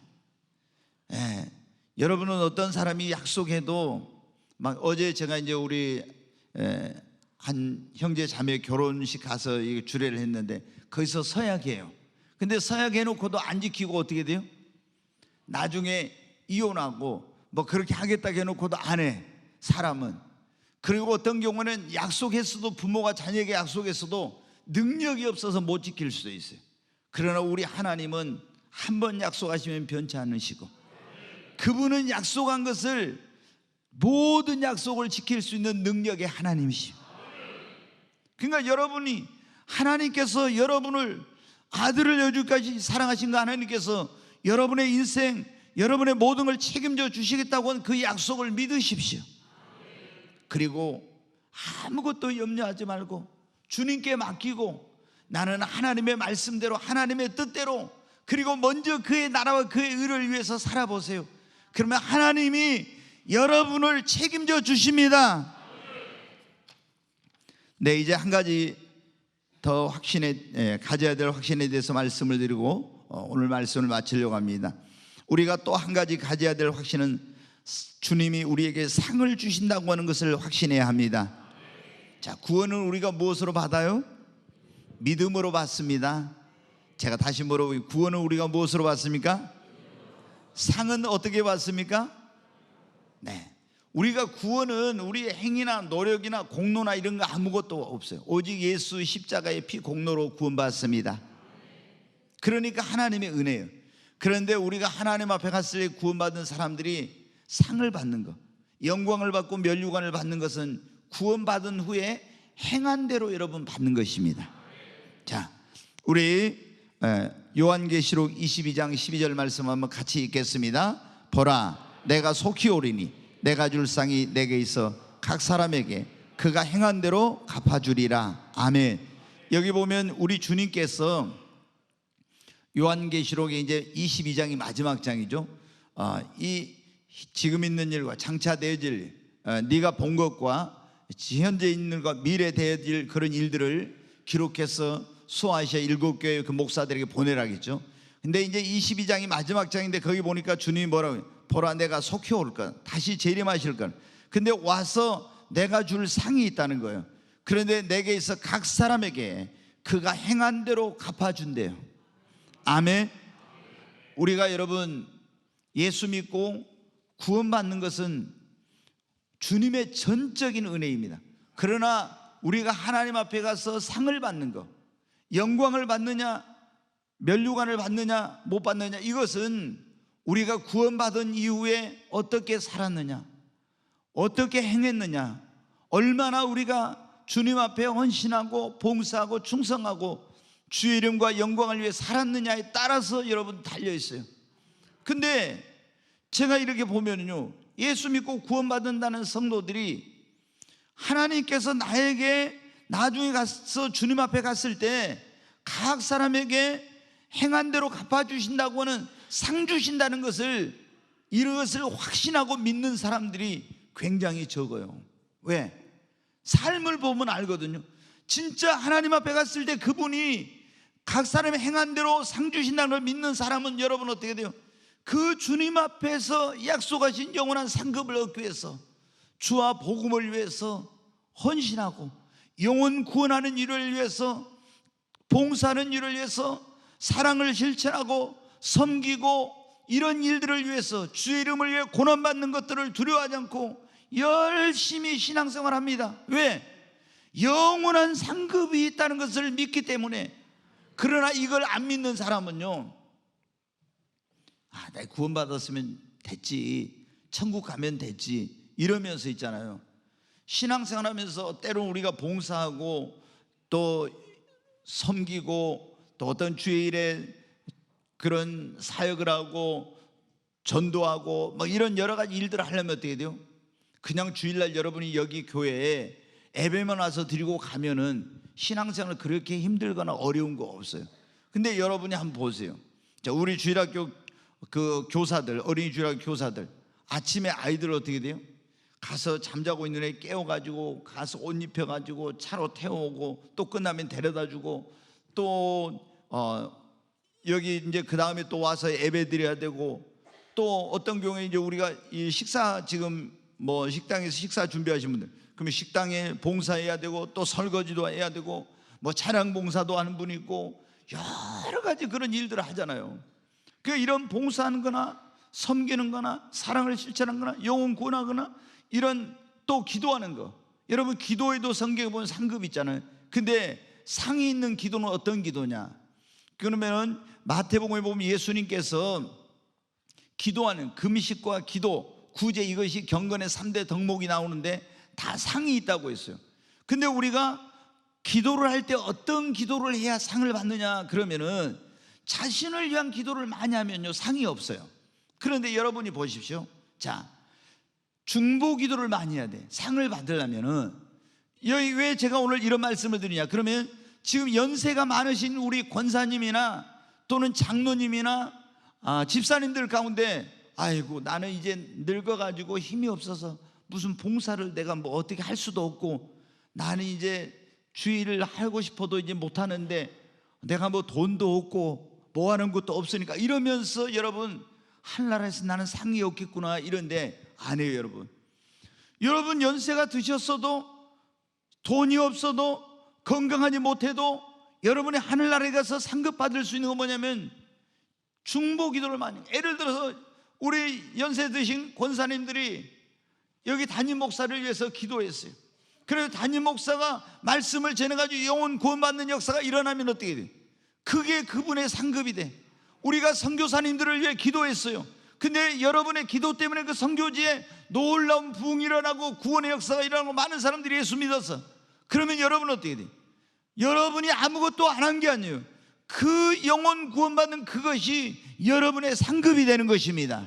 여러분은 어떤 사람이 약속해도, 막 어제 제가 이제 우리 한 형제 자매 결혼식 가서 주례를 했는데 거기서 서약해요. 근데 서약해 놓고도 안 지키고 어떻게 돼요? 나중에 이혼하고 뭐 그렇게 하겠다 해놓고도 안 해, 사람은. 그리고 어떤 경우는 약속했어도, 부모가 자녀에게 약속했어도 능력이 없어서 못 지킬 수도 있어요. 그러나 우리 하나님은 한 번 약속하시면 변치 않으시고, 그분은 약속한 것을, 모든 약속을 지킬 수 있는 능력의 하나님이시오. 그러니까 여러분이, 하나님께서 여러분을 아들을 여주까지 사랑하신 거, 하나님께서 여러분의 인생, 여러분의 모든 걸 책임져 주시겠다고 한 그 약속을 믿으십시오. 그리고 아무것도 염려하지 말고 주님께 맡기고, 나는 하나님의 말씀대로, 하나님의 뜻대로, 그리고 먼저 그의 나라와 그의 의를 위해서 살아보세요. 그러면 하나님이 여러분을 책임져 주십니다. 네, 이제 한 가지 더 가져야 될 확신에 대해서 말씀을 드리고 오늘 말씀을 마치려고 합니다. 우리가 또 한 가지 가져야 될 확신은 주님이 우리에게 상을 주신다고 하는 것을 확신해야 합니다. 자, 구원은 우리가 무엇으로 받아요? 믿음으로 받습니다. 제가 다시 물어보고, 구원은 우리가 무엇으로 받습니까? 상은 어떻게 받습니까? 네, 우리가 구원은 우리의 행위나 노력이나 공로나 이런 거 아무것도 없어요. 오직 예수 십자가의 피 공로로 구원받습니다. 그러니까 하나님의 은혜예요. 그런데 우리가 하나님 앞에 갔을 때 구원받은 사람들이 상을 받는 것, 영광을 받고 면류관을 받는 것은 구원받은 후에 행한 대로 여러분 받는 것입니다. 자, 우리 요한계시록 22장 12절 말씀 한번 같이 읽겠습니다. 보라, 내가 속히 오리니 내가 줄 상이 내게 있어 각 사람에게 그가 행한 대로 갚아주리라. 아멘. 여기 보면 우리 주님께서 요한계시록에 이제 22장이 마지막 장이죠. 이 지금 있는 일과 장차 되어질 일, 네가 본 것과 현재 있는 것과 미래 되어질 그런 일들을 기록해서 소아시아 7교회 그 목사들에게 보내라겠죠. 근데 이제 22장이 마지막 장인데 거기 보니까 주님이 뭐라고 해요? 보라, 내가 속히 올 거야. 다시 재림하실 거야. 근데 와서 내가 줄 상이 있다는 거예요. 그런데 내게 있어 각 사람에게 그가 행한 대로 갚아준대요. 아멘. 우리가 여러분 예수 믿고 구원받는 것은 주님의 전적인 은혜입니다. 그러나 우리가 하나님 앞에 가서 상을 받는 것, 영광을 받느냐 면류관을 받느냐 못 받느냐, 이것은 우리가 구원받은 이후에 어떻게 살았느냐, 어떻게 행했느냐, 얼마나 우리가 주님 앞에 헌신하고 봉사하고 충성하고 주의 이름과 영광을 위해 살았느냐에 따라서 여러분 달려있어요. 근데 제가 이렇게 보면요, 예수 믿고 구원받는다는 성도들이 하나님께서 나에게 나중에 가서 주님 앞에 갔을 때 각 사람에게 행한 대로 갚아주신다고 하는 상 주신다는 것을, 이것을 확신하고 믿는 사람들이 굉장히 적어요. 왜? 삶을 보면 알거든요. 진짜 하나님 앞에 갔을 때 그분이 각 사람의 행한 대로 상 주신다는 걸 믿는 사람은 여러분 어떻게 돼요? 그 주님 앞에서 약속하신 영원한 상급을 얻기 위해서 주와 복음을 위해서 헌신하고 영혼 구원하는 일을 위해서 봉사하는 일을 위해서 사랑을 실천하고 섬기고 이런 일들을 위해서 주의 이름을 위해 고난받는 것들을 두려워하지 않고 열심히 신앙생활합니다. 왜? 영원한 상급이 있다는 것을 믿기 때문에. 그러나 이걸 안 믿는 사람은요, 내가 구원받았으면 됐지, 천국 가면 됐지 이러면서 있잖아요. 신앙생활하면서 때로는 우리가 봉사하고 또 섬기고 또 어떤 주의 일에 그런 사역을 하고 전도하고 뭐 이런 여러 가지 일들을 하려면 어떻게 돼요? 그냥 주일날 여러분이 여기 교회에 예배만 와서 드리고 가면은 신앙생활 그렇게 힘들거나 어려운 거 없어요. 근데 여러분이 한번 보세요. 자, 우리 주일학교 그 교사들, 어린이 주일학교 교사들, 아침에 아이들 어떻게 돼요? 가서 잠자고 있는 애 깨워가지고 가서 옷 입혀가지고 차로 태워오고 또 끝나면 데려다주고 또 여기 이제 그 다음에 또 와서 예배 드려야 되고, 또 어떤 경우에 이제 우리가 이 식사, 지금 뭐 식당에서 식사 준비하신 분들, 그러면 식당에 봉사해야 되고 또 설거지도 해야 되고 뭐 차량 봉사도 하는 분이 있고 여러 가지 그런 일들을 하잖아요. 그 이런 봉사하는 거나 섬기는 거나 사랑을 실천하는 거나 영혼 구원하거나 이런 또 기도하는 거, 여러분 기도에도 성경에 보면 상급이 있잖아요. 근데 상이 있는 기도는 어떤 기도냐? 그러면 마태복음에 보면 예수님께서 기도하는 금식과 기도, 구제, 이것이 경건의 3대 덕목이 나오는데 다 상이 있다고 했어요. 근데 우리가 기도를 할 때 어떤 기도를 해야 상을 받느냐 그러면은 자신을 위한 기도를 많이 하면요 상이 없어요. 그런데 여러분이 보십시오. 자, 중보 기도를 많이 해야 돼. 상을 받으려면은. 여기 왜 제가 오늘 이런 말씀을 드리냐 그러면, 지금 연세가 많으신 우리 권사님이나 또는 장로님이나 집사님들 가운데, 아이고 나는 이제 늙어가지고 힘이 없어서 무슨 봉사를 내가 뭐 어떻게 할 수도 없고, 나는 이제 주의를 하고 싶어도 이제 못하는데 내가 뭐 돈도 없고 뭐 하는 것도 없으니까, 이러면서 여러분 하늘나라에서 나는 상이 없겠구나 이런데 아니에요. 여러분 연세가 드셨어도 돈이 없어도 건강하지 못해도 여러분이 하늘나라에 가서 상급 받을 수 있는 건 뭐냐면 중보 기도를 많이. 예를 들어서 우리 연세 드신 권사님들이 여기 담임 목사를 위해서 기도했어요. 그래서 담임 목사가 말씀을 전해가지고 영혼 구원받는 역사가 일어나면 어떻게 돼? 그게 그분의 상급이 돼. 우리가 선교사님들을 위해 기도했어요. 근데 여러분의 기도 때문에 그 선교지에 놀라운 부흥이 일어나고 구원의 역사가 일어나고 많은 사람들이 예수 믿었어. 그러면 여러분은 어떻게 돼? 여러분이 아무것도 안 한 게 아니에요. 그 영혼 구원받는 그것이 여러분의 상급이 되는 것입니다.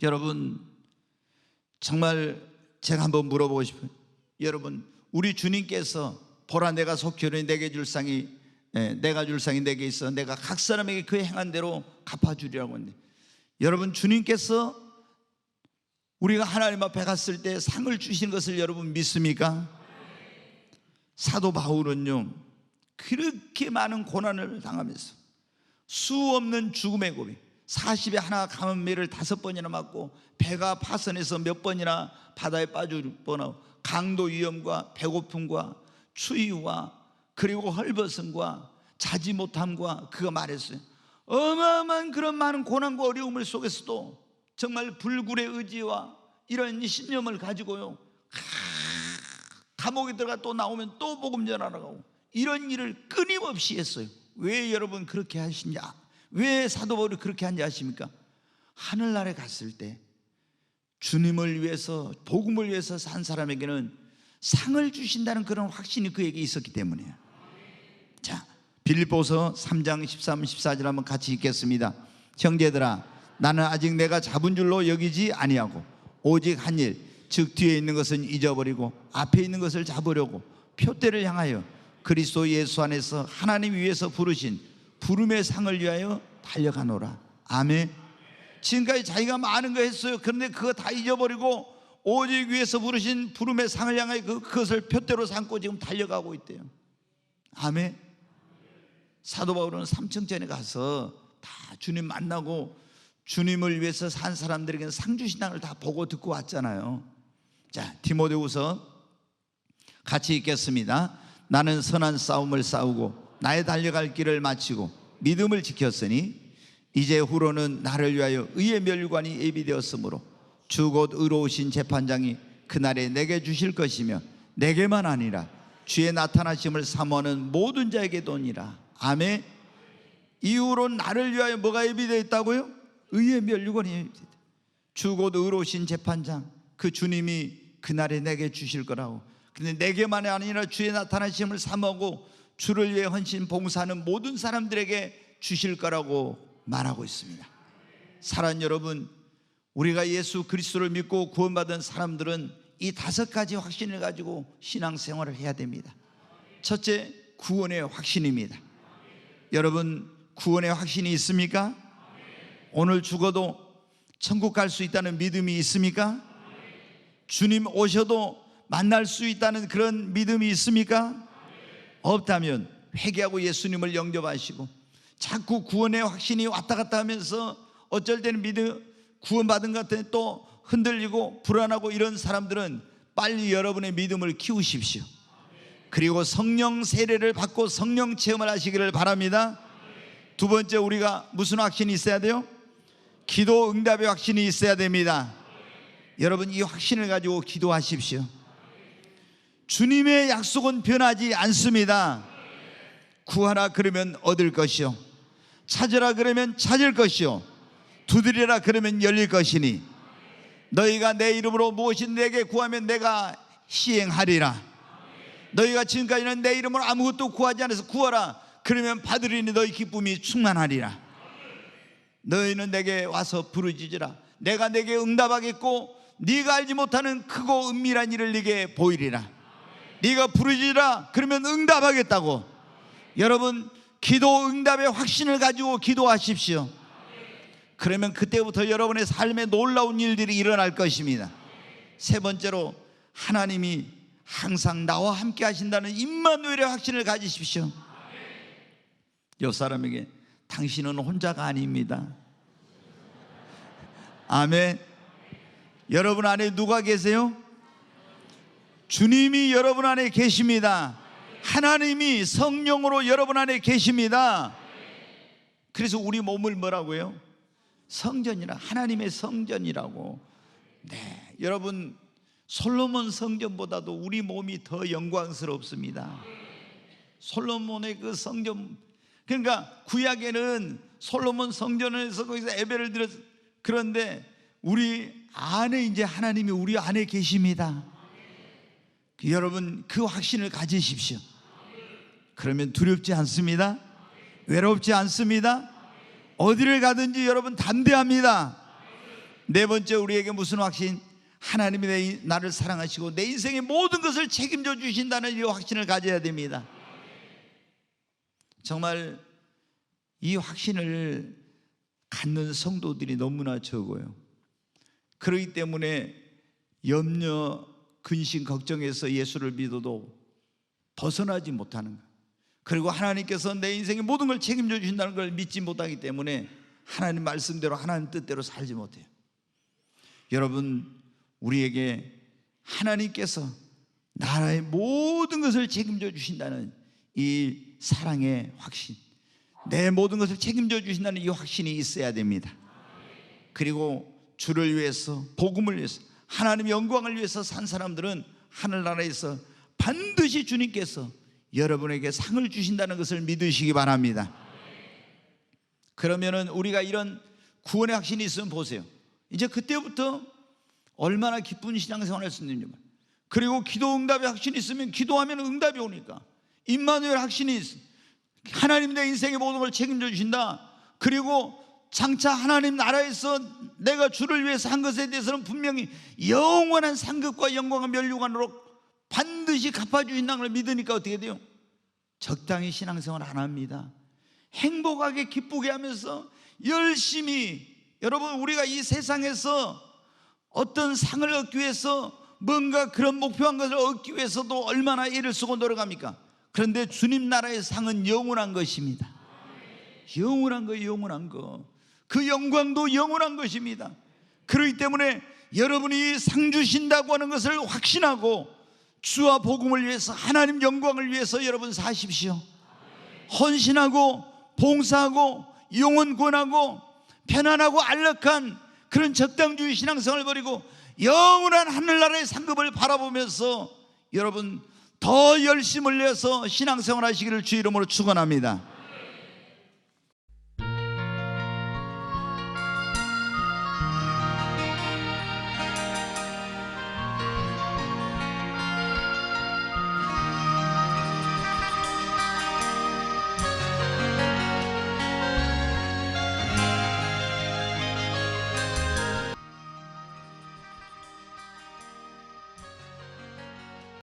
여러분 정말 제가 한번 물어보고 싶어요. 여러분, 우리 주님께서 보라 내가 속히 내게 줄 상이 내가 줄 상이 내게 있어 내가 각 사람에게 그 행한 대로 갚아주리라고 했는데, 여러분 주님께서 우리가 하나님 앞에 갔을 때 상을 주신 것을 여러분 믿습니까? 사도 바울은요 그렇게 많은 고난을 당하면서 수 없는 죽음의 고비, 40에 하나 감은매를 5번이나 맞고 배가 파선해서 몇 번이나 바다에 빠질 뻔하고 강도 위험과 배고픔과 추위와 그리고 헐벗음과 자지 못함과, 그가 말했어요. 어마어마한 그런 많은 고난과 어려움을 속에서도 정말 불굴의 의지와 이런 신념을 가지고요 감옥에 들어가 또 나오면 또 복음 전하러 가고 이런 일을 끊임없이 했어요. 왜 여러분 그렇게 하시냐? 왜 사도 바울이 그렇게 한지 아십니까? 하늘나라에 갔을 때 주님을 위해서, 복음을 위해서 산 사람에게는 상을 주신다는 그런 확신이 그에게 있었기 때문이에요. 자, 빌립보서 3장 13, 14절 한번 같이 읽겠습니다. 형제들아, 나는 아직 내가 잡은 줄로 여기지 아니하고 오직 한 일, 즉 뒤에 있는 것은 잊어버리고 앞에 있는 것을 잡으려고 표대를 향하여 그리스도 예수 안에서 하나님 위에서 부르신 부름의 상을 위하여 달려가노라. 아멘. 지금까지 자기가 많은 거 했어요. 그런데 그거 다 잊어버리고 오직 위에서 부르신 부름의 상을 향하여 그것을 표대로 삼고 지금 달려가고 있대요. 아멘. 사도 바울은 삼층전에 가서 다 주님 만나고 주님을 위해서 산 사람들에게는 상 주신다는 걸 다 보고 듣고 왔잖아요. 자, 디모데후서 같이 읽겠습니다. 나는 선한 싸움을 싸우고 나의 달려갈 길을 마치고 믿음을 지켰으니 이제 후로는 나를 위하여 의의 멸관이 예비되었으므로 주 곧 의로우신 재판장이 그날에 내게 주실 것이며 내게만 아니라 주의 나타나심을 사모하는 모든 자에게 도니라. 아멘. 이후로 나를 위하여 뭐가 예비되어 있다고요? 의의 멸관이 예비되어 있다. 주 곧 의로우신 재판장, 그 주님이 그날에 내게 주실 거라고. 근데 내게만이 아니라 주의 나타나심을 사모하고 주를 위해 헌신 봉사하는 모든 사람들에게 주실 거라고 말하고 있습니다. 사랑하는 여러분, 우리가 예수 그리스도를 믿고 구원받은 사람들은 이 5가지 확신을 가지고 신앙생활을 해야 됩니다. 첫째, 구원의 확신입니다. 여러분, 구원의 확신이 있습니까? 오늘 죽어도 천국 갈 수 있다는 믿음이 있습니까? 주님 오셔도 만날 수 있다는 그런 믿음이 있습니까? 없다면 회개하고 예수님을 영접하시고, 자꾸 구원의 확신이 왔다 갔다 하면서 어쩔 때는 구원받은 것 같아 또 흔들리고 불안하고 이런 사람들은 빨리 여러분의 믿음을 키우십시오. 그리고 성령 세례를 받고 성령 체험을 하시기를 바랍니다. 두 번째, 우리가 무슨 확신이 있어야 돼요? 기도 응답의 확신이 있어야 됩니다. 여러분, 이 확신을 가지고 기도하십시오. 주님의 약속은 변하지 않습니다. 구하라 그러면 얻을 것이요, 찾으라 그러면 찾을 것이요, 두드리라 그러면 열릴 것이니 너희가 내 이름으로 무엇이든 내게 구하면 내가 시행하리라. 너희가 지금까지는 내 이름으로 아무것도 구하지 않아서 구하라 그러면 받으리니 너희 기쁨이 충만하리라. 너희는 내게 와서 부르짖으라. 내가 내게 응답하겠고 네가 알지 못하는 크고 은밀한 일을 네게 보이리라. 네가 부르짖으라 그러면 응답하겠다고. 여러분, 기도 응답의 확신을 가지고 기도하십시오. 그러면 그때부터 여러분의 삶에 놀라운 일들이 일어날 것입니다. 세 번째로, 하나님이 항상 나와 함께 하신다는 임마누엘의 확신을 가지십시오. 옆 사람에게 당신은 혼자가 아닙니다. 아멘. 여러분 안에 누가 계세요? 주님이 여러분 안에 계십니다. 하나님이 성령으로 여러분 안에 계십니다. 그래서 우리 몸을 뭐라고요? 성전이라, 하나님의 성전이라고. 네, 여러분, 솔로몬 성전보다도 우리 몸이 더 영광스럽습니다. 솔로몬의 그 성전, 그러니까 구약에는 솔로몬 성전에서 거기서 예배를 드렸. 그런데 우리 안에 이제 하나님이 우리 안에 계십니다. 여러분, 그 확신을 가지십시오. 그러면 두렵지 않습니다. 외롭지 않습니다. 어디를 가든지 여러분 담대합니다. 네 번째, 우리에게 무슨 확신? 하나님이 나를 사랑하시고 내 인생의 모든 것을 책임져 주신다는 이 확신을 가져야 됩니다. 정말 이 확신을 갖는 성도들이 너무나 적어요. 그렇기 때문에 염려, 근심, 걱정에서 예수를 믿어도 벗어나지 못하는 거예요. 그리고 하나님께서 내 인생의 모든 걸 책임져 주신다는 걸 믿지 못하기 때문에 하나님 말씀대로, 하나님 뜻대로 살지 못해요. 여러분, 우리에게 하나님께서 나라의 모든 것을 책임져 주신다는 이 사랑의 확신, 내 모든 것을 책임져 주신다는 이 확신이 있어야 됩니다. 그리고 주를 위해서, 복음을 위해서, 하나님의 영광을 위해서 산 사람들은 하늘나라에서 반드시 주님께서 여러분에게 상을 주신다는 것을 믿으시기 바랍니다. 그러면은 우리가 이런 구원의 확신이 있으면 보세요. 이제 그때부터 얼마나 기쁜 신앙생활을 할 수 있는지. 그리고 기도 응답의 확신이 있으면 기도하면 응답이 오니까, 임마누엘 확신이 있어. 하나님 내 인생의 모든 걸 책임져 주신다. 그리고 장차 하나님 나라에서 내가 주를 위해서 한 것에 대해서는 분명히 영원한 상급과 영광과 면류관으로 반드시 갚아주신다는 걸 믿으니까 어떻게 돼요? 적당히 신앙생활 안 합니다. 행복하게 기쁘게 하면서 열심히, 여러분 우리가 이 세상에서 어떤 상을 얻기 위해서 뭔가 그런 목표한 것을 얻기 위해서도 얼마나 애를 쓰고 노력합니까? 그런데 주님 나라의 상은 영원한 것입니다. 영원한 거, 영원한 거. 그 영광도 영원한 것입니다. 그렇기 때문에 여러분이 상 주신다고 하는 것을 확신하고 주와 복음을 위해서, 하나님 영광을 위해서 여러분 사십시오. 헌신하고 봉사하고 영혼 구원하고 편안하고 안락한 그런 적당주의 신앙생활을 버리고 영원한 하늘나라의 상급을 바라보면서 여러분 더 열심을 내서 신앙생활 하시기를 주 이름으로 축원합니다.